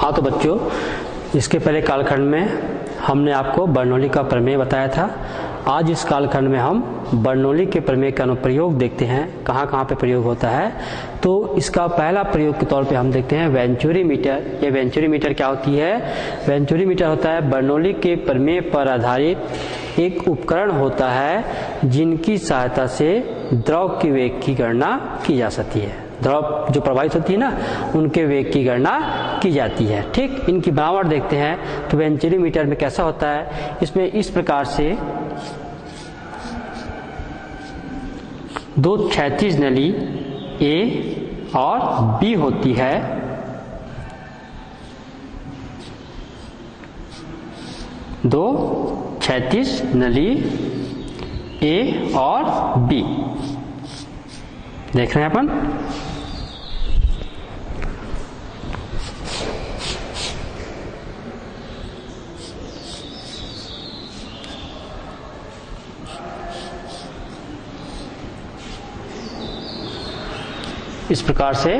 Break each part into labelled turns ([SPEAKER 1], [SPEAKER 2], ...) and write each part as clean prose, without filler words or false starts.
[SPEAKER 1] हाँ तो बच्चों, इसके पहले कालखंड में हमने आपको बर्नौली का प्रमेय बताया था। आज इस कालखंड में हम बर्नौली के प्रमेय का अनुप्रयोग देखते हैं, कहाँ कहाँ पे प्रयोग होता है। तो इसका पहला प्रयोग के तौर पे हम देखते हैं वेंचुरी मीटर। ये वेंचुरी मीटर क्या होती है? वेंचुरी मीटर होता है बर्नौली के प्रमेय पर आधारित एक उपकरण होता है जिनकी सहायता से द्रव की वेग की गणना की जा सकती है। द्रव जो प्रवाहित होती है ना, उनके वेग की गणना की जाती है। ठीक, इनकी बनावट देखते हैं। तो वेंचुरी मीटर में कैसा होता है? इसमें इस प्रकार से दो क्षैतिज नली ए और बी होती है। दो क्षैतिज नली ए और बी देख रहे हैं अपन। इस प्रकार से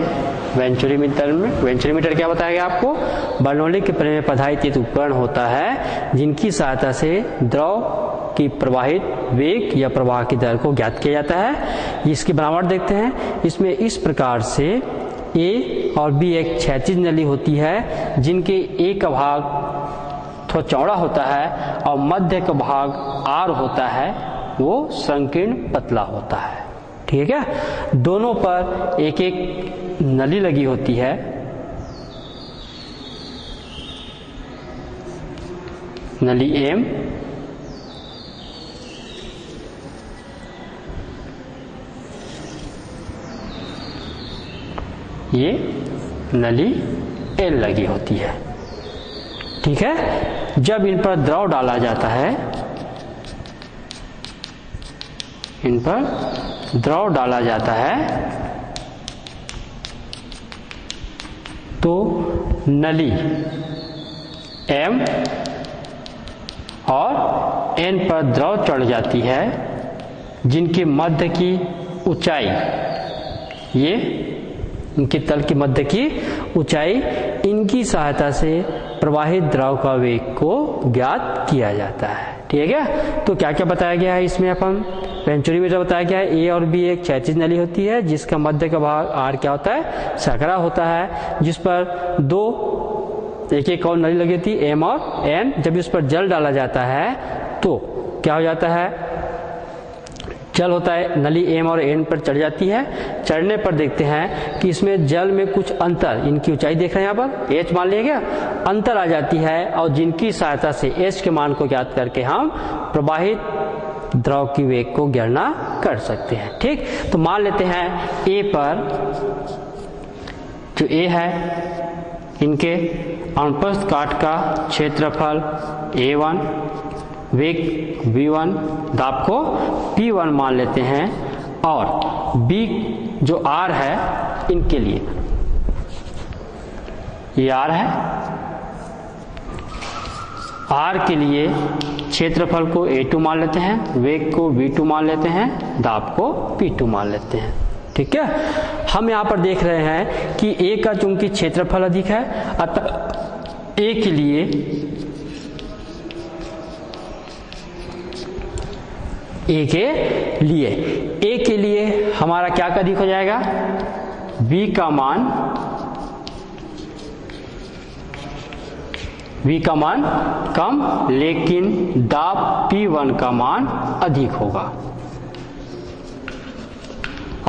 [SPEAKER 1] वेंचुरी मीटर क्या बताया गया आपको? बर्नौली के प्रमेय पर आधारित एक उपकरण होता है जिनकी सहायता से द्रव की प्रवाहित वेग या प्रवाह की दर को ज्ञात किया जाता है। इसकी बनावट देखते हैं। इसमें इस प्रकार से ए और बी एक क्षैतिज नली होती है जिनके ए का भाग थोड़ा चौड़ा होता है और मध्य का भाग आर होता है, वो संकीर्ण पतला होता है। ठीक है, दोनों पर एक एक नली लगी होती है। नली एम ये नली एल लगी होती है। ठीक है, जब इन पर द्रव डाला जाता है, इन पर द्रव डाला जाता है तो नली एम और एन पर द्रव चढ़ जाती है जिनके मध्य की ऊंचाई, ये इनके तल की मध्य की ऊंचाई, इनकी सहायता से प्रवाहित द्रव का वेग को ज्ञात किया जाता है। ठीक है, तो क्या क्या बताया गया है इसमें? अपन वेंचुरी मीटर बताया गया है। ए और बी एक क्षैतिज नली होती है जिसका मध्य का भाग आर क्या होता है? सकरा होता है, जिस पर दो एक एक और नली लगी थी एम और एन। जब इस पर जल डाला जाता है तो क्या हो जाता है? जल होता है, नली एम और एन पर चढ़ जाती है। चढ़ने पर देखते हैं कि इसमें जल में कुछ अंतर, इनकी ऊंचाई देख रहे हैं यहाँ पर, एच मान लिया गया, अंतर आ जाती है और जिनकी सहायता से एच के मान को ज्ञात करके हम प्रवाहित द्रव की वेग को गणना कर सकते हैं। ठीक, तो मान लेते हैं ए पर, जो ए है, इनके अनुप्रस्थ काट का क्षेत्रफल A1, वेग V1, दाब को P1 मान लेते हैं और B जो R है इनके लिए, ये R है, R के लिए क्षेत्रफल को A2 मान लेते हैं, वेग को V2 मान लेते हैं, दाब को P2 मान लेते हैं। ठीक है, हम यहाँ पर देख रहे हैं कि A का चूंकि क्षेत्रफल अधिक है, अतः A के लिए हमारा क्या अधिक हो जाएगा? V का मान कम, लेकिन दाब P1 का मान अधिक होगा।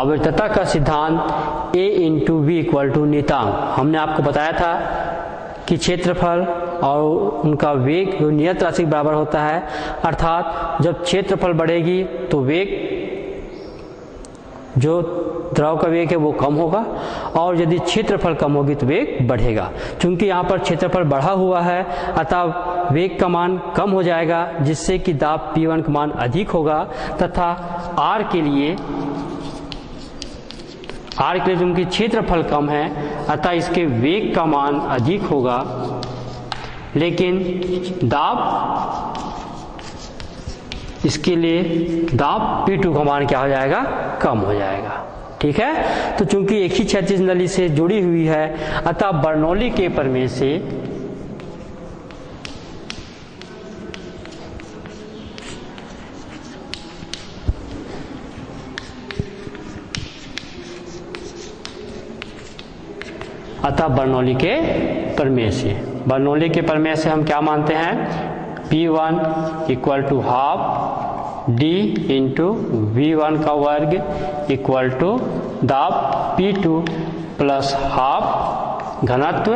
[SPEAKER 1] आवर्तता का सिद्धांत A into V equal to नियतांक, हमने आपको बताया था कि क्षेत्रफल और उनका वेग जो नियत राशि के बराबर होता है, अर्थात जब क्षेत्रफल बढ़ेगी तो वेग, जो द्रव का वेग है वो कम होगा, और यदि क्षेत्रफल कम होगी तो वेग बढ़ेगा। चूंकि यहाँ पर क्षेत्रफल बढ़ा हुआ है अतः वेग का मान कम हो जाएगा, जिससे कि दाब P1 का मान अधिक होगा, तथा R के लिए चूंकि क्षेत्रफल कम है अतः इसके वेग का मान अधिक होगा, लेकिन दाब, इसके लिए दाब P2 का मान क्या हो जाएगा? कम हो जाएगा। ठीक ठीक है। तो चूंकि एक ही क्षैतिज नली से जुड़ी हुई है, अतः बर्नौली के प्रमेय से बर्नौली के प्रमेय से हम क्या मानते हैं, P1 equal to half D into V1 का वर्ग इक्वल टू दाब P2 प्लस हाफ घनत्व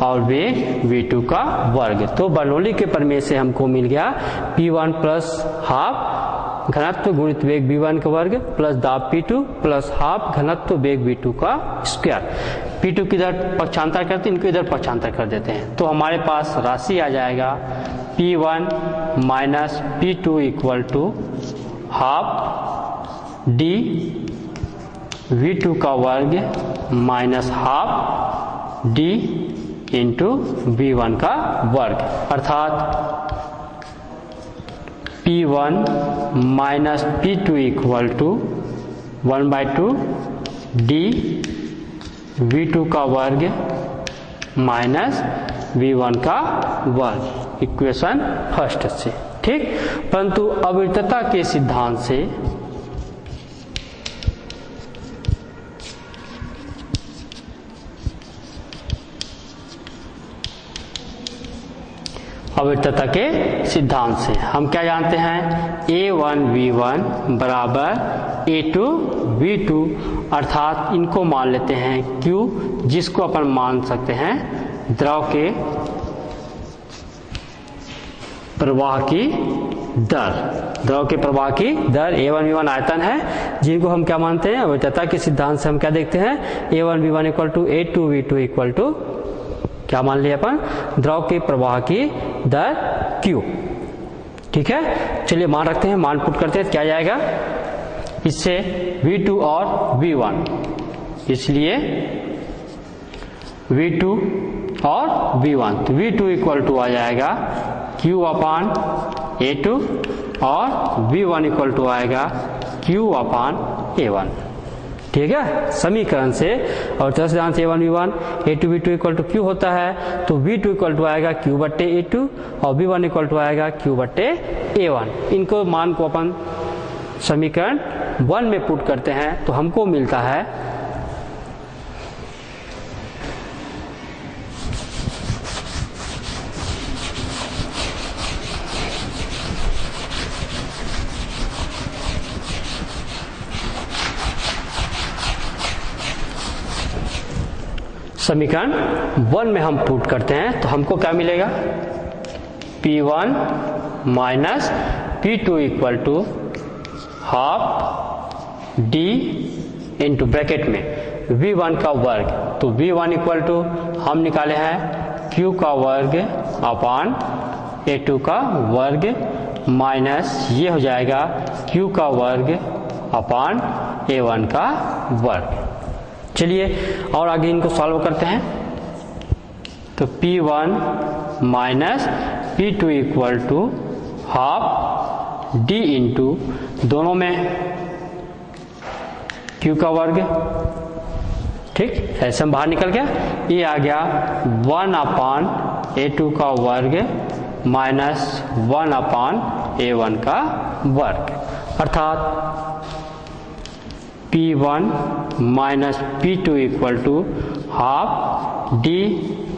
[SPEAKER 1] और वेग V2 का वर्ग। तो बर्नौली के प्रमेय से हमको मिल गया P1 प्लस हाफ घनत्व गुणित वेग V1 का वर्ग प्लस दाब P2 प्लस हाफ घनत्व वेग V2 का स्क्वायर। P2 की इधर पक्षांतर करते हैं, इनको इधर पक्षांतर कर देते हैं, तो हमारे पास राशि आ जाएगा P1 minus P2 equal to half D V2 का वर्ग minus half D into V1 का वर्ग, अर्थात P1 minus P2 equal to 1/2 D V2 का वर्ग माइनस V1 का वर्ग, इक्वेशन फर्स्ट से। ठीक, परंतु अविरतता के सिद्धांत से हम क्या जानते हैं, A1 V1 बराबर A2 V2, अर्थात इनको मान लेते हैं Q, जिसको अपन मान सकते हैं द्रव के प्रवाह की दर। A1 V1 आयतन है, जिनको हम क्या मानते हैं, अविरतता के सिद्धांत से हम क्या देखते हैं, A1 V1 equal to A2 V2 equal to क्या मान लिया अपन, द्रव के प्रवाह की दर Q। ठीक है, चलिए मान रखते हैं, मान पुट करते हैं, क्या जाएगा इससे V2 और V1, इसलिए V2 और V1, तो V2 इक्वल टू आ जाएगा Q अपान A2 और V1 इक्वल टू आएगा Q अपान A1। ठीक है, समीकरण से और सिद्धांत से A1 V1 A2 V2 equal to Q होता है, तो V2 इक्वल टू आएगा Q बट्टे A2 और V1 इक्वल टू आएगा Q बट्टे A1। इनको मान को अपन समीकरण 1 में पुट करते हैं, तो हमको मिलता है समीकरण 1 में हम पुट करते हैं, तो हमको क्या मिलेगा, P1 minus P2 equal to half D into bracket में V1 का वर्ग, तो V1 इक्वल टू हम निकाले हैं Q का वर्ग अपान A2 का वर्ग माइनस ये हो जाएगा Q का वर्ग अपान A1 का वर्ग। चलिए और आगे इनको सॉल्व करते हैं, तो P1 minus P2 equal to half D into दोनों में Q का वर्ग। ठीक, ऐसे हम बाहर निकल गया, ये आ गया 1 अपान A2 का वर्ग माइनस 1 अपान A1 का वर्ग, अर्थात P1 minus P2 equal to half D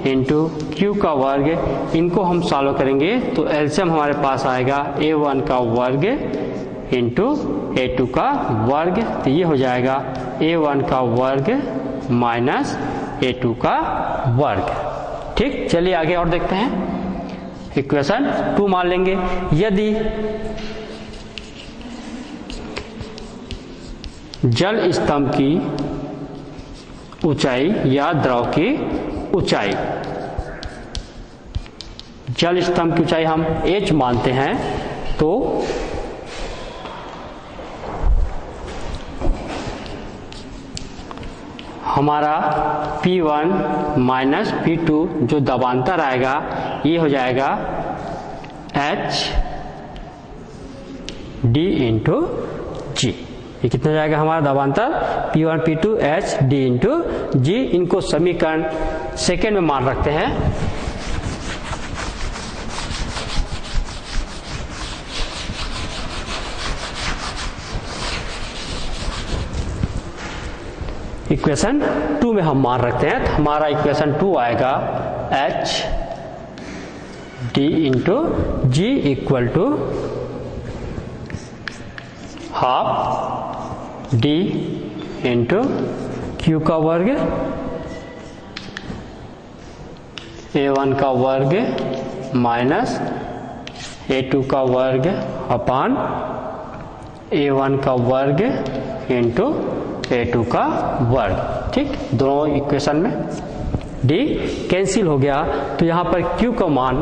[SPEAKER 1] into Q का वर्ग। इनको हम सॉल्व करेंगे तो एलसीएम हमारे पास आएगा A1 का वर्ग इंटू A2 का वर्ग, तो ये हो जाएगा A1 का वर्ग माइनस A2 का वर्ग। ठीक, चलिए आगे और देखते हैं, इक्वेशन 2 मान लेंगे, यदि जल स्तंभ की ऊंचाई या द्रव की ऊंचाई, जल स्तंभ की ऊंचाई हम h मानते हैं, तो हमारा P1 माइनस P2 जो दबांतर आएगा ये हो जाएगा h D इंटू G। ये कितना जाएगा हमारा दाबांतर P1 P2 H D into G। इनको समीकरण सेकेंड में मान रखते हैं। इक्वेशन 2 में हम मान रखते हैं, तो हमारा इक्वेशन 2 आएगा H D into G equal to half D into Q का वर्ग A1 का वर्ग माइनस A2 का वर्ग अपान A1 का वर्ग इंटू A2 का वर्ग। ठीक, दोनों इक्वेशन में D कैंसिल हो गया, तो यहाँ पर Q का मान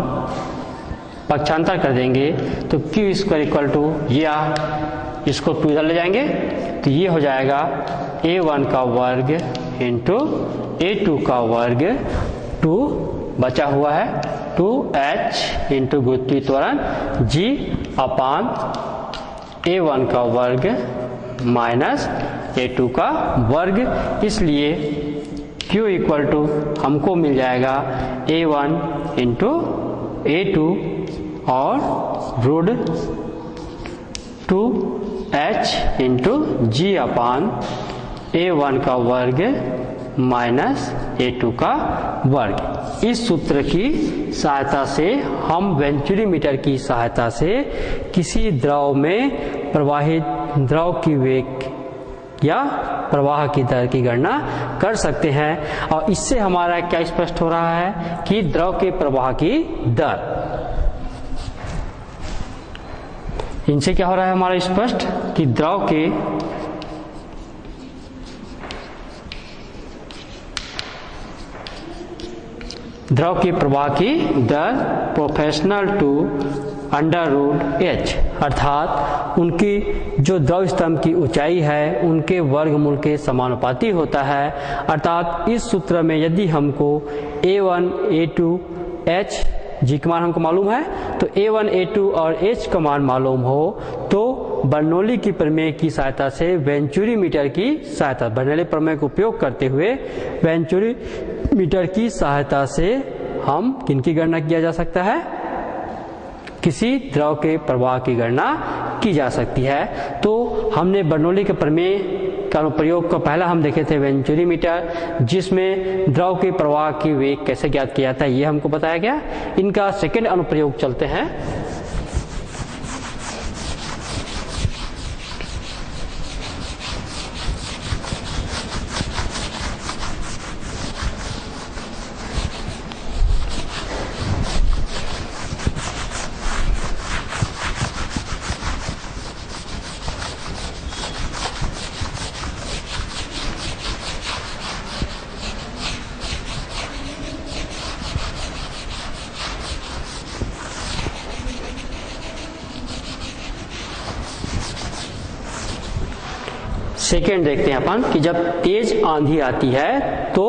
[SPEAKER 1] पक्षांतर कर देंगे, तो Q स्क्वायर इक्वल टू या इसको 2 इधर ले जाएंगे, तो ये हो जाएगा A1 का वर्ग इंटू A2 का वर्ग, 2 बचा हुआ है 2H इंटू गुरुत्वीय त्वरण G अपान A1 का वर्ग माइनस A2 का वर्ग। इसलिए Q इक्वल टू हमको मिल जाएगा A1 इंटू A2 और रूट 2H इंटू G अपान A1 का वर्ग माइनस A2 का वर्ग। इस सूत्र की सहायता से हम वेंचुरीमीटर की सहायता से किसी द्रव में प्रवाहित द्रव की वेग या प्रवाह की दर की गणना कर सकते हैं। और इससे हमारा क्या स्पष्ट हो रहा है कि द्रव के प्रवाह की दर, इनसे क्या हो रहा है हमारा स्पष्ट कि द्रव के प्रवाह की दर proportional to under root H, अर्थात उनकी जो द्रव स्तंभ की ऊंचाई है उनके वर्गमूल के समानुपाती होता है। अर्थात इस सूत्र में यदि हमको A1 A2 H G का मान हमको मालूम है, तो A1 A2 और H का मान मालूम हो, तो बर्नौली की प्रमेय की सहायता से वेंचुरीमीटर की सहायता, बर्नौली प्रमेय का उपयोग करते हुए वेंचुरीमीटर की सहायता से हम किनकी गणना किया जा सकता है, किसी द्रव के प्रवाह की गणना की जा सकती है। तो हमने बर्नौली के प्रमेय का अनुप्रयोग को पहला हम देखे थे वेंचुरीमीटर, जिसमें द्रव के प्रवाह की वेग कैसे ज्ञात किया जाता है ये हमको बताया गया। इनका सेकेंड अनुप्रयोग चलते हैं। सेकेंड देखते हैं अपन कि जब तेज आंधी आती है तो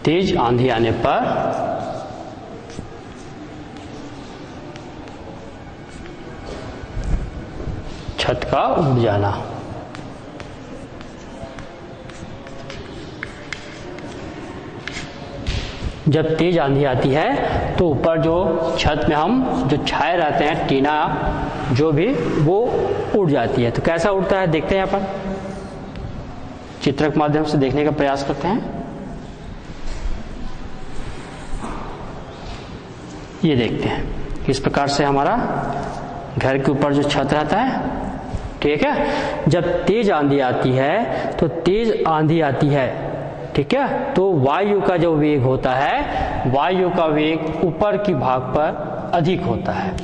[SPEAKER 1] तेज आंधी आने पर छत का उड़ जाना। जब तेज आंधी आती है तो ऊपर जो छत में हम जो छाए रहते हैं, टीना जो भी, वो उड़ जाती है। तो कैसा उड़ता है देखते हैं अपन, चित्र के माध्यम से देखने का प्रयास करते हैं। ये देखते हैं किस प्रकार से हमारा घर के ऊपर जो छत रहता है, ठीक है, जब तेज आंधी आती है तो तेज आंधी आती है, ठीक है, तो वायु का जो वेग होता है, वायु का वेग ऊपर की भाग पर अधिक होता है।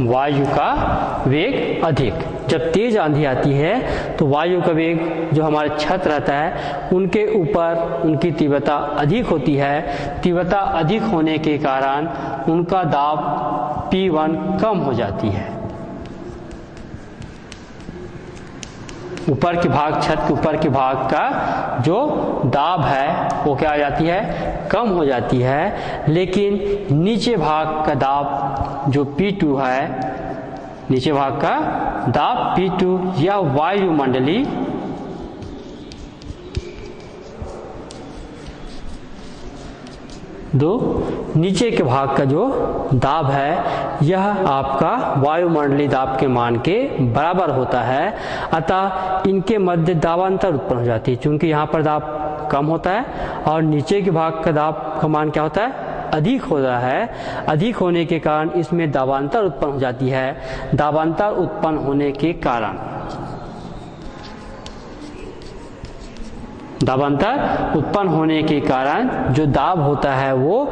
[SPEAKER 1] वायु का वेग अधिक, जब तेज आंधी आती है तो वायु का वेग जो हमारे छत रहता है उनके ऊपर उनकी तीव्रता अधिक होती है। तीव्रता अधिक होने के कारण उनका दाब P1 कम हो जाती है। ऊपर के भाग, छत के ऊपर के भाग का जो दाब है वो क्या हो जाती है, कम हो जाती है। लेकिन नीचे भाग का दाब जो P2 है, नीचे भाग का दाब P2 या वायुमंडलीय नीचे के भाग का जो दाब है यह आपका वायुमंडलीय दाब के मान के बराबर होता है। अतः इनके मध्य दाबांतर उत्पन्न हो जाती है। चूंकि यहाँ पर दाब कम होता है और नीचे के भाग का दाब का मान क्या होता है, अधिक होता है। अधिक होने के कारण इसमें दाबांतर उत्पन्न हो जाती है। दाबांतर उत्पन्न होने के कारण, दाबांतर उत्पन्न होने के कारण जो दाब होता है वो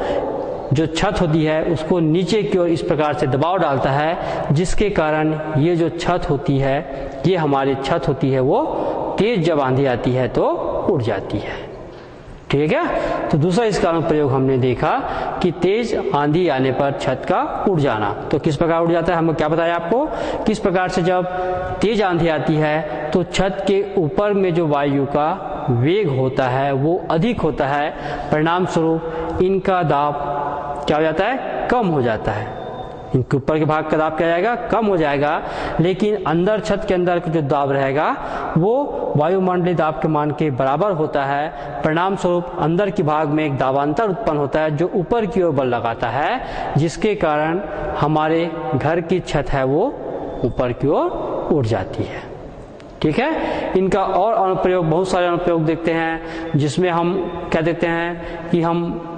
[SPEAKER 1] जो छत होती है उसको नीचे की ओर इस प्रकार से दबाव डालता है, जिसके कारण ये जो छत होती है, ये हमारी छत होती है, वो तेज जब आंधी आती है तो उड़ जाती है। ठीक है। तो दूसरा इसका अनुप्रयोग हमने देखा कि तेज आंधी आने पर छत का उड़ जाना। तो किस प्रकार उड़ जाता है, हमने क्या बताया आपको, किस प्रकार से जब तेज आंधी आती है तो छत के ऊपर में जो वायु का वेग होता है वो अधिक होता है। परिणाम स्वरूप इनका दाब क्या हो जाता है, कम हो जाता है। इनके ऊपर के भाग का दाब क्या जाएगा, कम हो जाएगा। लेकिन अंदर, छत के अंदर का जो दाब रहेगा वो वायुमंडलीय दाब के मान के बराबर होता है। परिणाम स्वरूप अंदर के भाग में एक दाबांतर उत्पन्न होता है जो ऊपर की ओर बल लगाता है, जिसके कारण हमारे घर की छत है वो ऊपर की ओर उड़ जाती है। ठीक है। इनका और अनुप्रयोग, बहुत सारे अनुप्रयोग देखते हैं, जिसमें हम क्या देखते हैं कि हम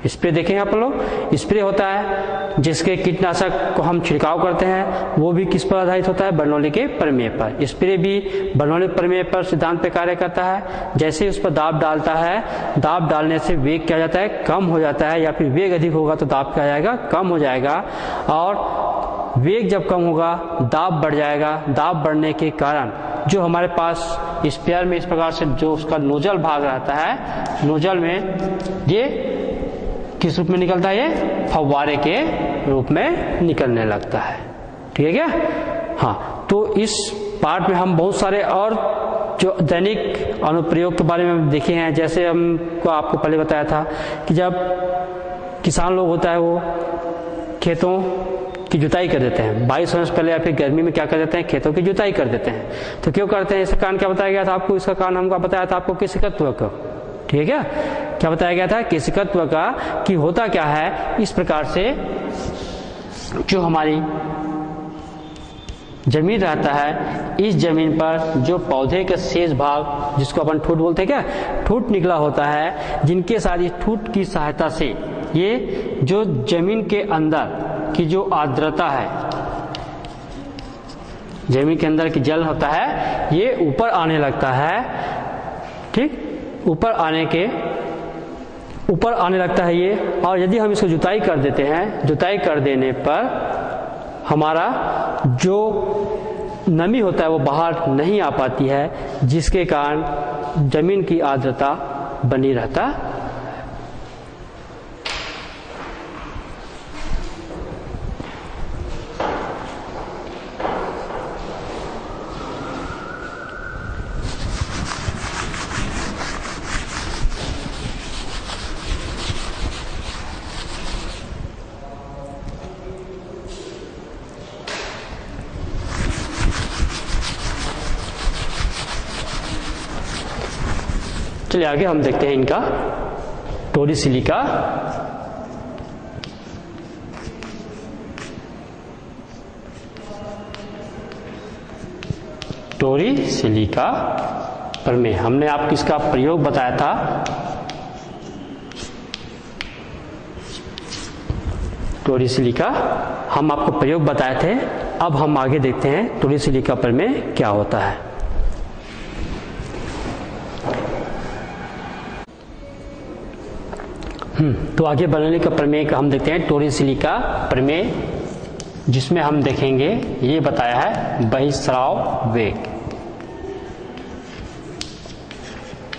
[SPEAKER 1] स्प्रे देखेंगे आप लोग। स्प्रे होता है जिसके कीटनाशक को हम छिड़काव करते हैं, वो भी किस पर आधारित होता है, बर्नौली के प्रमेय पर। स्प्रे भी बर्नौली प्रमेय पर सिद्धांत पे कार्य करता है। जैसे ही उस पर दाब डालता है, दाब डालने से वेग क्या हो जाता है, कम हो जाता है, या फिर वेग अधिक होगा तो दाब क्या जाएगा, कम हो जाएगा। और वेग जब कम होगा दाब बढ़ जाएगा। दाब बढ़ने के कारण जो हमारे पास स्पेयर में इस प्रकार से जो उसका नोजल भाग रहता है, नोजल में ये किस रूप में निकलता है, ये फव्वारे के रूप में निकलने लगता है। ठीक है क्या। हाँ, तो इस पार्ट में हम बहुत सारे और जो दैनिक अनुप्रयोग के बारे में देखे हैं। जैसे हमको आपको पहले बताया था कि जब किसान लोग होता है वो खेतों की जुताई कर देते हैं, बारिश होने से पहले या फिर गर्मी में क्या कर देते हैं, खेतों की जुताई कर देते हैं। तो क्यों करते हैं, इसका कारण क्या बताया गया था आपको, इसका कारण हमको बताया था आपको कृषिकत्व का। ठीक है, क्या बताया गया था, कृषिकत्व का, कि होता क्या है, इस प्रकार से जो हमारी जमीन रहता है, इस जमीन पर जो पौधे का शेष भाग, जिसको अपन ठूट बोलते हैं, क्या ठूट निकला होता है, जिनके साथ इस ठूट की सहायता से ये जो जमीन के अंदर की जो आर्द्रता है, जमीन के अंदर की जल होता है, ये ऊपर आने लगता है। ठीक, ऊपर आने लगता है ये। और यदि हम इसको जुताई कर देते हैं, जुताई कर देने पर हमारा जो नमी होता है वो बाहर नहीं आ पाती है, जिसके कारण जमीन की आर्द्रता बनी रहता है। चलिए आगे हम देखते हैं इनका टोरिसिलिका। टोरिसिलिका प्रमेय हमने आपको इसका प्रयोग बताया था। टोरिसिलिका हम आपको प्रयोग बताए थे। अब हम आगे देखते हैं टोरिसिलिका प्रमेय क्या होता है। तो आगे बर्नौली का प्रमेय का हम देखते हैं टोरिसिलिका प्रमेय, जिसमें हम देखेंगे ये बताया है बहिस्राव वेग।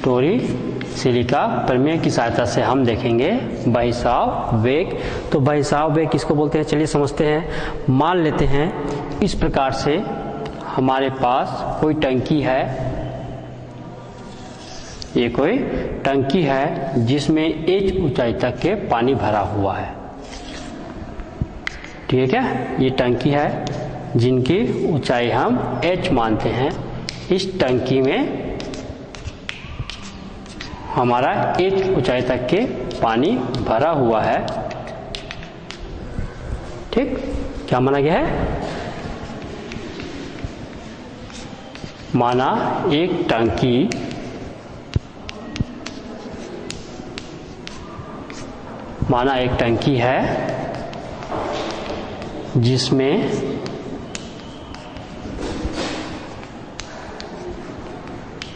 [SPEAKER 1] टोरिसिलिका प्रमेय की सहायता से हम देखेंगे बहिस्राव वेग। तो बहिस्राव वेग किसको बोलते हैं, चलिए समझते हैं। मान लेते हैं इस प्रकार से हमारे पास कोई टंकी है, ये कोई टंकी है जिसमें h ऊंचाई तक के पानी भरा हुआ है। ठीक है, ये टंकी है जिनकी ऊंचाई हम h मानते हैं। इस टंकी में हमारा h ऊंचाई तक के पानी भरा हुआ है। ठीक, क्या माना गया है? माना एक टंकी है जिसमें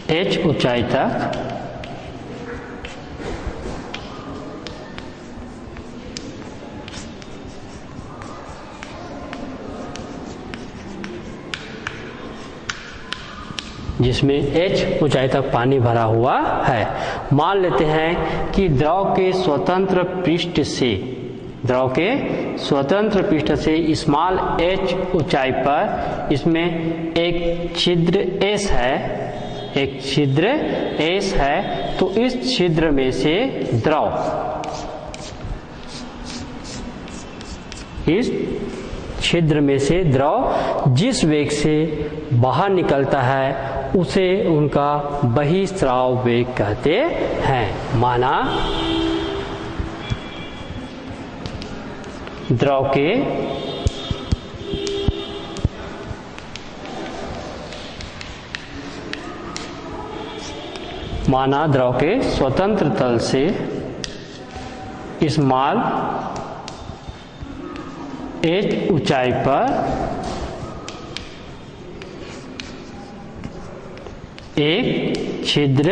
[SPEAKER 1] h ऊंचाई तक h ऊंचाई तक पानी भरा हुआ है। मान लेते हैं कि द्रव के स्वतंत्र पृष्ठ से स्मॉल h ऊंचाई पर इसमें एक छिद्र S है, तो इस छिद्र में से द्रव जिस वेग से बाहर निकलता है उसे उनका बहिस्राव वेग कहते हैं। माना द्रव के स्वतंत्र तल से स्मॉल h ऊंचाई पर एक छिद्र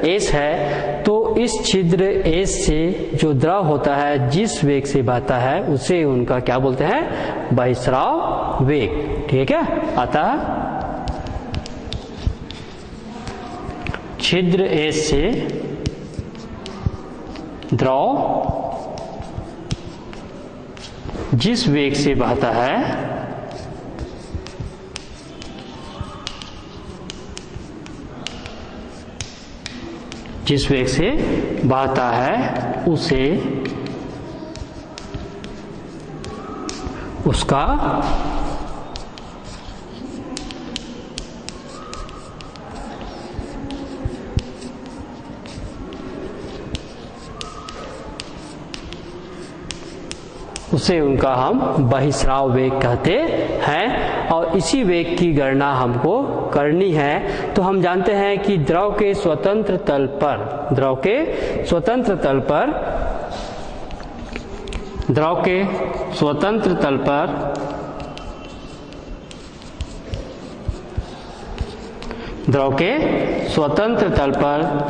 [SPEAKER 1] S है, तो इस छिद्र S से जो द्रव होता है जिस वेग से बहता है उसे उनका क्या बोलते हैं? बहिस्राव वेग। ठीक है, अतः छिद्र S से द्रव जिस वेग से बहता है उसे उसका हम बहिस्राव वेग कहते हैं। और इसी वेग की गणना हमको करनी है। तो हम जानते हैं कि द्रव के स्वतंत्र तल पर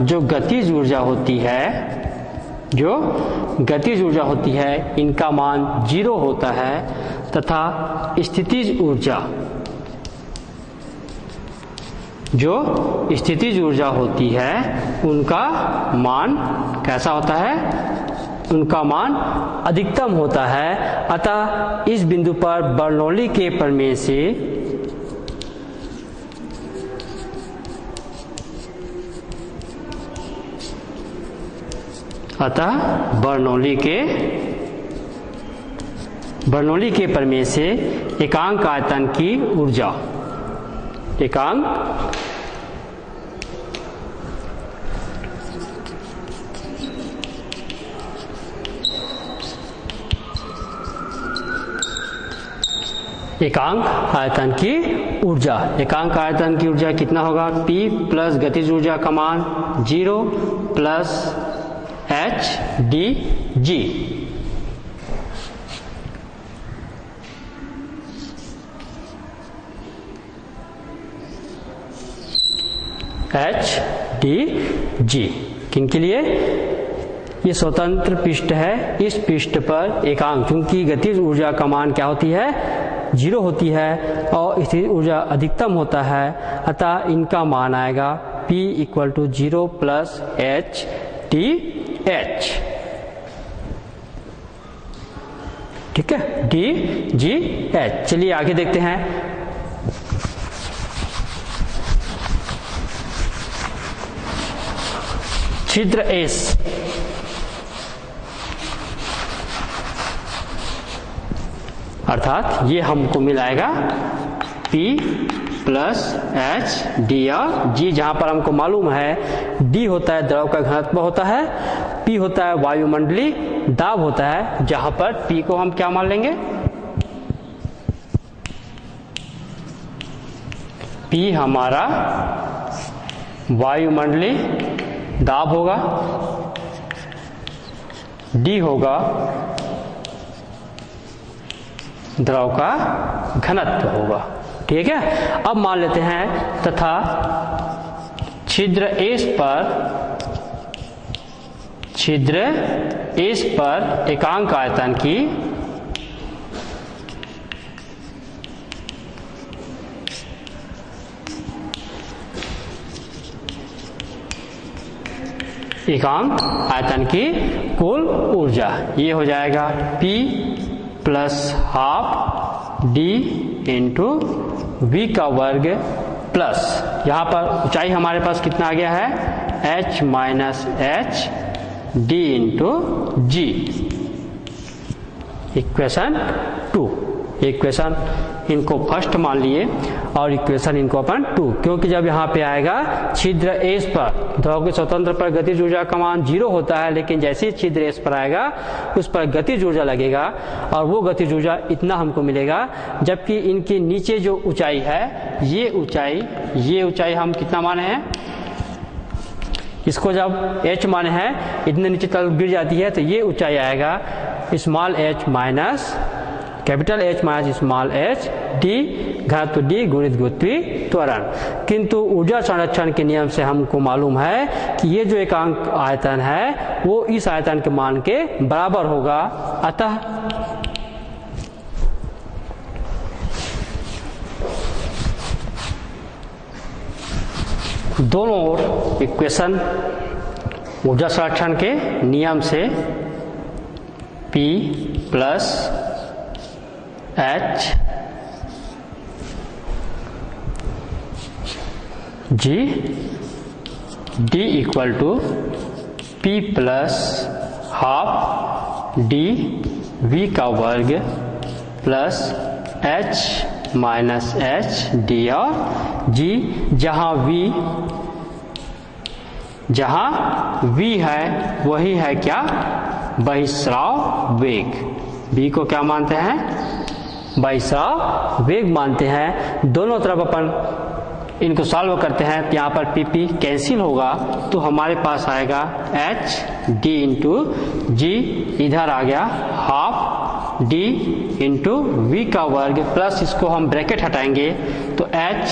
[SPEAKER 1] जो गतिज ऊर्जा होती है इनका मान 0 होता है, तथा स्थितिज ऊर्जा होती है उनका मान कैसा होता है? उनका मान अधिकतम होता है। अतः इस बिंदु पर बर्नौली के प्रमेय से बर्नौली के प्रमेय से एकांक आयतन की ऊर्जा एकांक आयतन की ऊर्जा कितना होगा? P प्लस गतिज ऊर्जा का मान 0 प्लस h dg। किनके लिए? ये स्वतंत्र पृष्ठ है। इस पृष्ठ पर एकांक, क्योंकि गतिज ऊर्जा का मान क्या होती है? 0 होती है और स्थितिज ऊर्जा अधिकतम होता है, अतः इनका मान आएगा P equal to 0 plus h T H. ठीक है, डी जी एच। चलिए आगे देखते हैं। छिद्र एस, अर्थात ये हमको मिलाएगा P प्लस एच डी और जी, जहां पर हमको मालूम है डी होता है द्रव का घनत्व होता है, P होता है वायुमंडलीय दाब होता है, जहां पर P को हम क्या मान लेंगे, P हमारा वायुमंडलीय दाब होगा, D होगा द्रव का घनत्व होगा। ठीक है, अब मान लेते हैं तथा छिद्र एस पर एकांक आयतन की एकांक आयतन की कुल ऊर्जा, ये हो जाएगा P plus half D into V का वर्ग प्लस, यहाँ पर ऊंचाई हमारे पास कितना आ गया है, h minus H D into G. Equation 2, equation इनको फर्स्ट मान लिए और इक्वेशन इनको अपन 2, क्योंकि जब यहाँ पे आएगा छिद्र एस पर द्रव के स्वतंत्र पर गतिज ऊर्जा का मान 0 होता है, लेकिन जैसे ही छिद्र एस पर आएगा उस पर गतिज ऊर्जा लगेगा और वो गतिज ऊर्जा इतना हमको मिलेगा, जबकि इनके नीचे जो ऊंचाई है ये ऊंचाई हम कितना माने हैं, इसको जब h माने हैं इतने नीचे तल गिर जाती है तो ये ऊंचाई आएगा small h minus capital H minus small h D घनत्व डी गुणित गुरुत्वीय त्वरण। किंतु ऊर्जा संरक्षण के नियम से हमको मालूम है कि ये जो एकांक आयतन है वो इस आयतन के मान के बराबर होगा, अतः दोनों ओर इक्वेशन ऊर्जा संरक्षण के नियम से P plus H G D equal to P plus half D V का वर्ग plus H minus H D और जी, जहाँ V है वही है क्या, बहिस्राव वेग। V को क्या मानते हैं, बहिस्राव वेग मानते हैं। दोनों तरफ अपन इनको सॉल्व करते हैं तो यहाँ पर PP कैंसिल होगा तो हमारे पास आएगा H D इंटू जी, इधर आ गया हाफ D इंटू वी का वर्ग प्लस इसको हम ब्रैकेट हटाएंगे तो H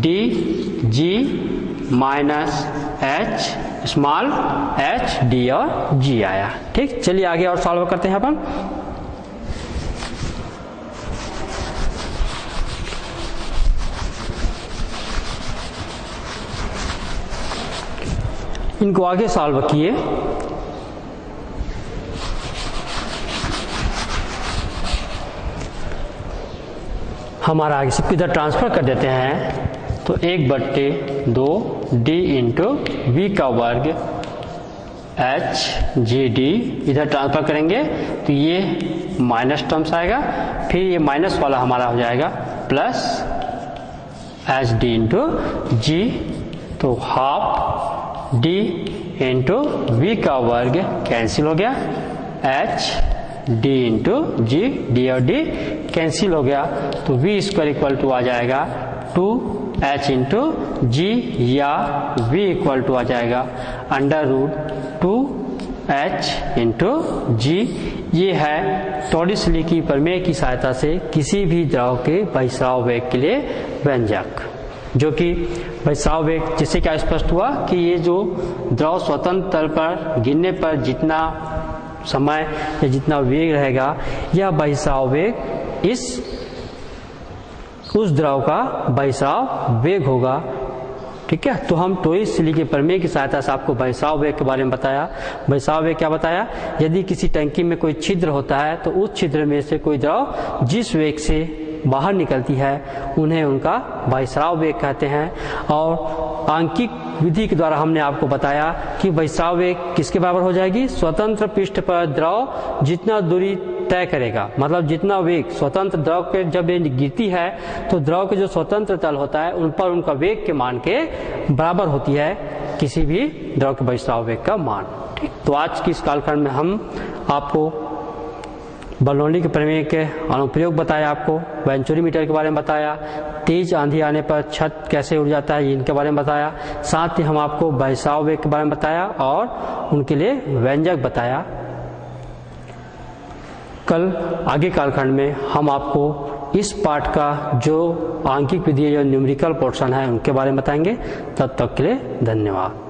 [SPEAKER 1] D G minus H small h d और g आया। ठीक, चलिए आगे और सॉल्व करते हैं अपन। इनको आगे सॉल्व किए, हमारा आगे सबको इधर ट्रांसफर कर देते हैं तो 1/2 d इंटू वी का वर्ग h जी डी, इधर ट्रांसफर करेंगे तो ये माइनस टर्म्स आएगा, फिर ये माइनस वाला हमारा हो जाएगा प्लस एच डी इंटू जी, तो हाफ d इंटू वी का वर्ग कैंसिल हो गया, h d इंटू जी, डी और d कैंसिल हो गया तो v स्क्वायर इक्वल टू आ जाएगा 2h इंटू जी, या v इक्वल टू आ जाएगा √2h इंटू जी। ये है टॉरिस-ली की प्रमेय की सहायता से किसी भी द्रव के बहिस्राव वेग के लिए व्यंजक, जो कि बहिस्राव वेग जिससे क्या स्पष्ट हुआ कि ये जो द्रव स्वतंत्र तल पर गिरने पर जितना समय या जितना वेग रहेगा, यह बहिस्राव वेग उस द्रव का बहिस्राव वेग होगा ठीक है। तो हम टोरिस-सिली के प्रमेय की सहायता से आपको बहिस्राव वेग के बारे में बताया। बहिस्राव वेग क्या बताया? यदि किसी टंकी में कोई छिद्र होता है तो उस छिद्र में से कोई द्रव जिस वेग से बाहर निकलती है उन्हें उनका बहिस्राव वेग कहते हैं। और आंकिक विधि के द्वारा हमने आपको बताया कि बहिस्राव वेग किसके बराबर हो जाएगी? स्वतंत्र पृष्ठ पर द्रव जितना दूरी तय करेगा, मतलब जितना वेग स्वतंत्र द्रव के जब ये गिरती है तो द्रव के जो स्वतंत्र तल होता है उन पर उनका वेग के मान के बराबर होती है किसी भी द्रव के बहिस्राव वेग का मान। ठीक, तो आज की इस कालखंड में हम आपको बर्नौली के प्रमेय के अनुप्रयोग बताया, आपको वेंचुरीमीटर के बारे में बताया, तेज आंधी आने पर छत कैसे उड़ जाता है इनके बारे में बताया, साथ ही हम आपको बहिस्राव वेग के बारे में बताया और उनके लिए व्यंजक बताया। कल आगे कालखंड में हम आपको इस पाठ का जो आंकिक विधि जो न्यूमेरिकल पोर्शन है उनके बारे में बताएंगे। तब तक के लिए धन्यवाद।